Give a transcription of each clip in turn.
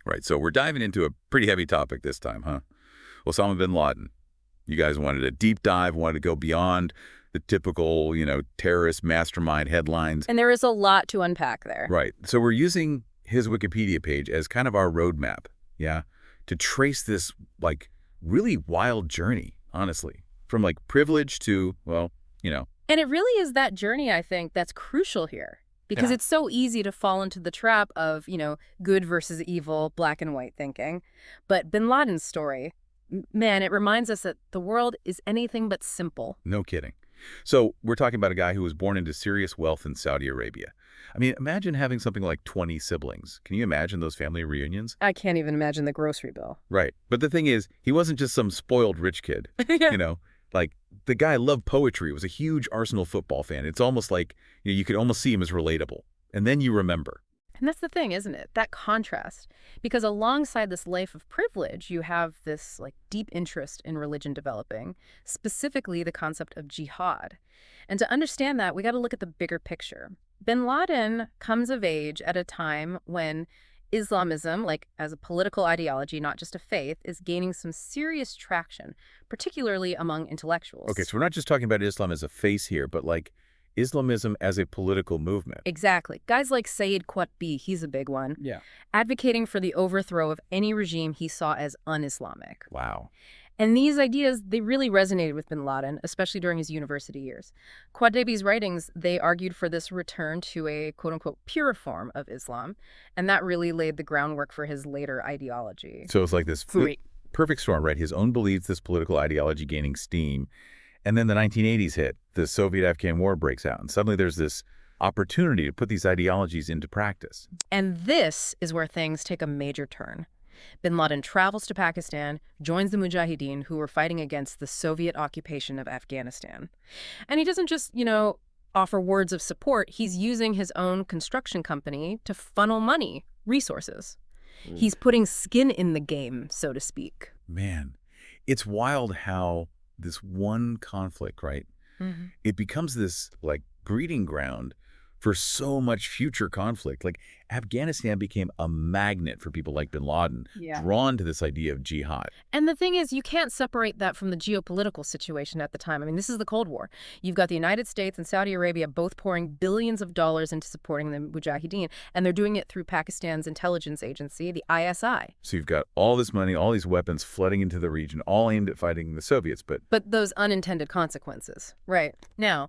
Right, so we're diving into a pretty heavy topic this time, huh? Osama bin Laden. You guys wanted a deep dive, wanted to go beyond the typical, terrorist mastermind headlines. And there is a lot to unpack there. Right, so we're using his Wikipedia page as kind of our roadmap, yeah, to trace this, really wild journey, honestly, from, privilege to, And it really is that journey, I think, that's crucial here. Because Yeah. it's so easy to fall into the trap of, good versus evil, black and white thinking. But bin Laden's story, man, it reminds us that the world is anything but simple. No kidding. So we're talking about a guy who was born into serious wealth in Saudi Arabia. I mean, imagine having something like 20 siblings. Can you imagine those family reunions? I can't even imagine the grocery bill. Right. But the thing is, he wasn't just some spoiled rich kid. Yeah. The guy loved poetry, was a huge Arsenal football fan. It's almost like, you could almost see him as relatable. And then you remember. And that's the thing, isn't it? That contrast. Because alongside this life of privilege, you have this deep interest in religion developing, specifically the concept of jihad. And to understand that, we got to look at the bigger picture. Bin Laden comes of age at a time when Islamism, as a political ideology, not just a faith, is gaining some serious traction, particularly among intellectuals. Okay, so we're not just talking about Islam as a face here, but Islamism as a political movement. Exactly. Guys like Sayyid Qutb, he's a big one, Yeah. advocating for the overthrow of any regime he saw as un-Islamic. Wow. And these ideas, they really resonated with bin Laden, especially during his university years. Qutb's writings, they argued for this return to a quote-unquote pure form of Islam, and that really laid the groundwork for his later ideology. So it's like this perfect storm, right? His own beliefs, this political ideology gaining steam. And then the 1980s hit. The Soviet-Afghan War breaks out. And suddenly there's this opportunity to put these ideologies into practice. And this is where things take a major turn. Bin Laden travels to Pakistan, joins the Mujahideen who were fighting against the Soviet occupation of Afghanistan. And he doesn't just, offer words of support. He's using his own construction company to funnel money, resources. He's putting skin in the game, so to speak. Man, it's wild how this one conflict, right? Mm-hmm. It becomes this breeding ground for so much future conflict. Afghanistan became a magnet for people like bin Laden, drawn to this idea of jihad. And the thing is, you can't separate that from the geopolitical situation at the time. I mean, this is the Cold War. You've got the United States and Saudi Arabia both pouring billions of dollars into supporting the Mujahideen, and they're doing it through Pakistan's intelligence agency, the ISI. So you've got all this money, all these weapons flooding into the region, all aimed at fighting the Soviets. But those unintended consequences. Right. Now,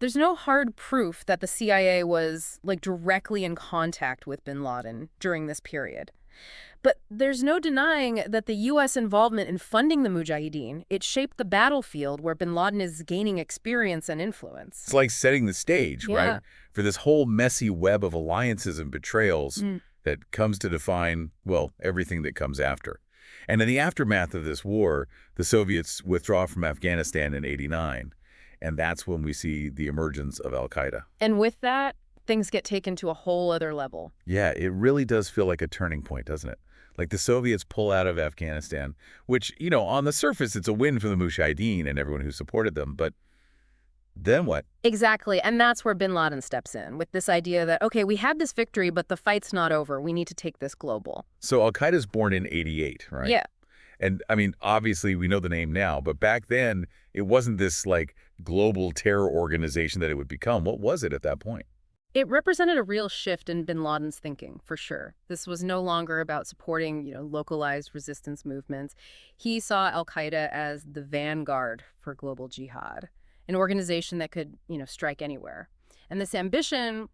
there's no hard proof that the CIA was directly in contact with bin Laden during this period. But there's no denying that the U.S. involvement in funding the Mujahideen, it shaped the battlefield where bin Laden is gaining experience and influence. it's like setting the stage, right? For this whole messy web of alliances and betrayals that comes to define, everything that comes after. And in the aftermath of this war, the Soviets withdraw from Afghanistan in '89. And that's when we see the emergence of Al-Qaeda. And with that, things get taken to a whole other level. Yeah, it really does feel like a turning point, doesn't it? The Soviets pull out of Afghanistan, which, on the surface, it's a win for the Mujahideen and everyone who supported them. But then what? Exactly. And that's where bin Laden steps in with this idea that, okay, we had this victory, but the fight's not over. We need to take this global. So Al-Qaeda's born in '88, right? Yeah. And, I mean, obviously, we know the name now, but back then, it wasn't this, global terror organization that it would become. What was it at that point? It represented a real shift in bin Laden's thinking, for sure. This was no longer about supporting, localized resistance movements. He saw Al-Qaeda as the vanguard for global jihad, an organization that could, strike anywhere. And this ambition,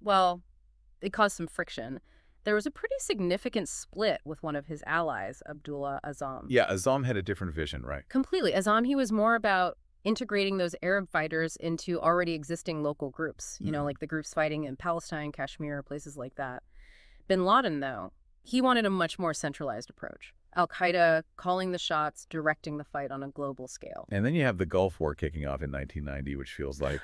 it caused some friction. There was a pretty significant split with one of his allies, Abdullah Azzam. Yeah, Azzam had a different vision, right? Completely. Azzam, he was more about integrating those Arab fighters into already existing local groups, like the groups fighting in Palestine, Kashmir, places like that. Bin Laden, though, he wanted a much more centralized approach. Al-Qaeda calling the shots, directing the fight on a global scale. And then you have the Gulf War kicking off in 1990, which feels like,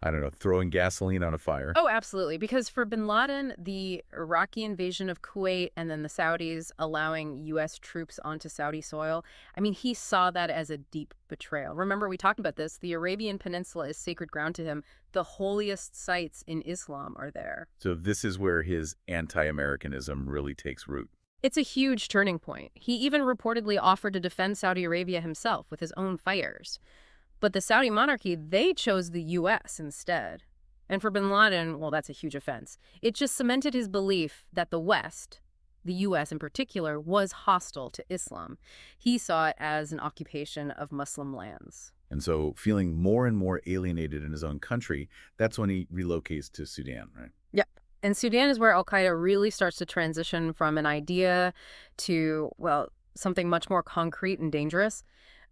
I don't know, throwing gasoline on a fire. Oh, absolutely. Because for bin Laden, the Iraqi invasion of Kuwait and then the Saudis allowing U.S. troops onto Saudi soil, I mean, he saw that as a deep betrayal. Remember, we talked about this. The Arabian Peninsula is sacred ground to him. The holiest sites in Islam are there. So this is where his anti-Americanism really takes root. It's a huge turning point. He even reportedly offered to defend Saudi Arabia himself with his own fighters. But the Saudi monarchy, they chose the U.S. instead. And for bin Laden, well, that's a huge offense. It just cemented his belief that the West, the U.S. in particular, was hostile to Islam. He saw it as an occupation of Muslim lands. And so feeling more and more alienated in his own country, that's when he relocates to Sudan, right? Yep. And Sudan is where Al-Qaeda really starts to transition from an idea to, well, something much more concrete and dangerous.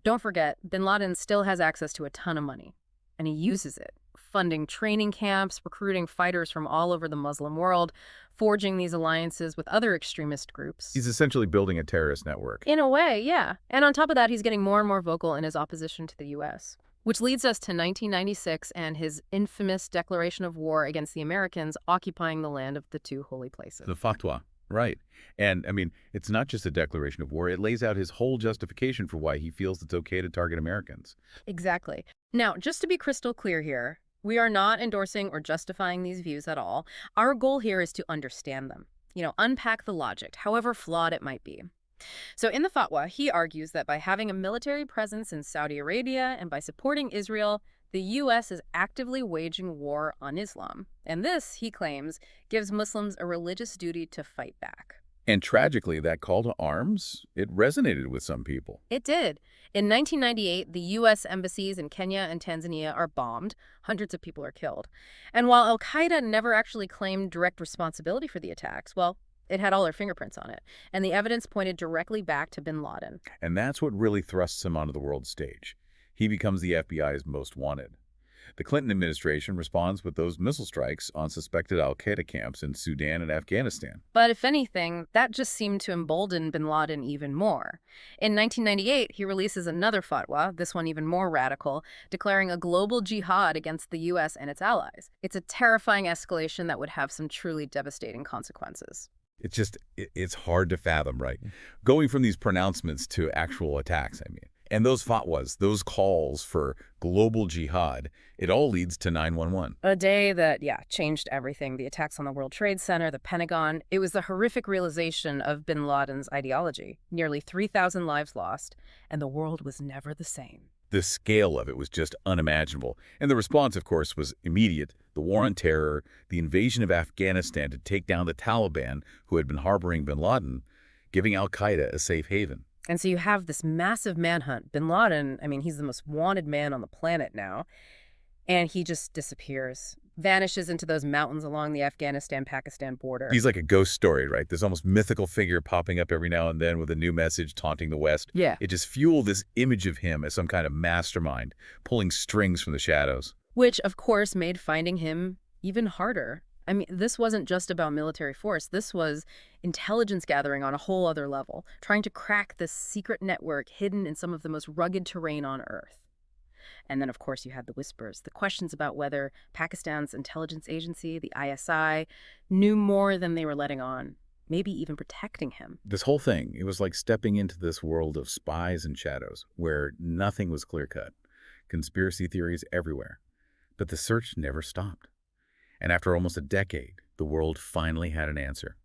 Don't forget, bin Laden still has access to a ton of money, and he uses it, funding training camps, recruiting fighters from all over the Muslim world, forging these alliances with other extremist groups. He's essentially building a terrorist network. In a way, yeah. And on top of that, he's getting more and more vocal in his opposition to the U.S., which leads us to 1996 and his infamous declaration of war against the Americans occupying the land of the two holy places. The fatwa, right. And, I mean, it's not just a declaration of war. It lays out his whole justification for why he feels it's okay to target Americans. Exactly. Now, just to be crystal clear here, we are not endorsing or justifying these views at all. Our goal here is to understand them, unpack the logic, however flawed it might be. So in the fatwa, he argues that by having a military presence in Saudi Arabia and by supporting Israel, the U.S. is actively waging war on Islam. And this, he claims, gives Muslims a religious duty to fight back. And tragically, that call to arms, it resonated with some people. It did. In 1998, the U.S. embassies in Kenya and Tanzania are bombed. Hundreds of people are killed. And while Al-Qaeda never actually claimed direct responsibility for the attacks, well, it had all their fingerprints on it. And the evidence pointed directly back to bin Laden. And that's what really thrusts him onto the world stage. He becomes the FBI's most wanted. The Clinton administration responds with those missile strikes on suspected Al-Qaeda camps in Sudan and Afghanistan. But if anything, that just seemed to embolden bin Laden even more. In 1998, he releases another fatwa, this one even more radical, declaring a global jihad against the U.S. and its allies. It's a terrifying escalation that would have some truly devastating consequences. It's hard to fathom, right? Going from these pronouncements to actual attacks, I mean. And those fatwas, those calls for global jihad, it all leads to 9/11. A day that, changed everything. The attacks on the World Trade Center, the Pentagon. It was the horrific realization of bin Laden's ideology. Nearly 3,000 lives lost, and the world was never the same. The scale of it was just unimaginable. And the response, of course, was immediate. The war on terror, the invasion of Afghanistan to take down the Taliban, who had been harboring bin Laden, giving Al-Qaeda a safe haven. And so you have this massive manhunt. Bin Laden, I mean, he's the most wanted man on the planet now. And he just disappears, vanishes into those mountains along the Afghanistan-Pakistan border. He's like a ghost story, right? This almost mythical figure popping up every now and then with a new message taunting the West. Yeah. It just fueled this image of him as some kind of mastermind, pulling strings from the shadows. Which, of course, made finding him even harder. I mean, this wasn't just about military force. This was intelligence gathering on a whole other level, trying to crack this secret network hidden in some of the most rugged terrain on Earth. And then, of course, you had the whispers, the questions about whether Pakistan's intelligence agency, the ISI, knew more than they were letting on, maybe even protecting him. This whole thing, it was like stepping into this world of spies and shadows, where nothing was clear-cut. Conspiracy theories everywhere. But the search never stopped. And after almost a decade, the world finally had an answer.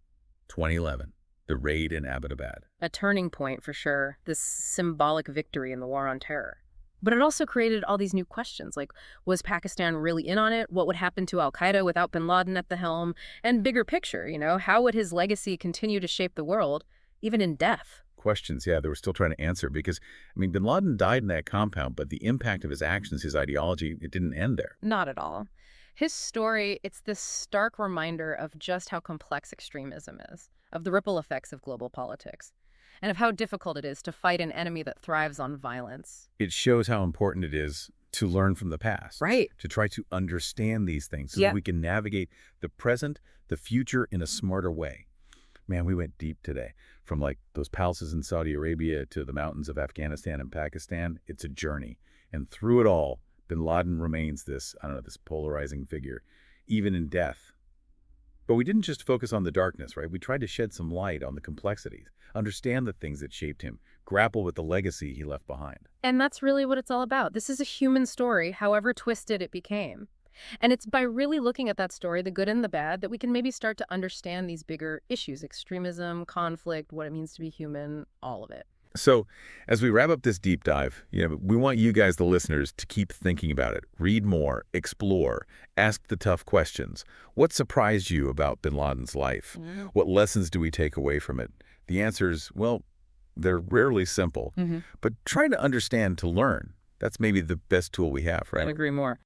2011, the raid in Abbottabad. A turning point for sure, this symbolic victory in the war on terror. But it also created all these new questions, like, was Pakistan really in on it? What would happen to Al-Qaeda without bin Laden at the helm? And bigger picture, how would his legacy continue to shape the world, even in death? Questions, they were still trying to answer because, bin Laden died in that compound, but the impact of his actions, his ideology, it didn't end there. Not at all. His story, it's this stark reminder of just how complex extremism is, of the ripple effects of global politics, and of how difficult it is to fight an enemy that thrives on violence. It shows how important it is to learn from the past. Right. To try to understand these things so that we can navigate the present, the future in a smarter way. Man, we went deep today. From like those palaces in Saudi Arabia to the mountains of Afghanistan and Pakistan, it's a journey. And through it all, bin Laden remains this polarizing figure, even in death. But we didn't just focus on the darkness, right? We tried to shed some light on the complexities, understand the things that shaped him, grapple with the legacy he left behind. And that's really what it's all about. This is a human story, however twisted it became. And it's by really looking at that story, the good and the bad, that we can maybe start to understand these bigger issues: extremism, conflict, what it means to be human, all of it. So, as we wrap up this deep dive, we want you guys, the listeners, to keep thinking about it. Read more, explore, ask the tough questions. What surprised you about bin Laden's life? What lessons do we take away from it? The answers, well, they're rarely simple. But try to understand to learn. That's maybe the best tool we have, right? I agree more.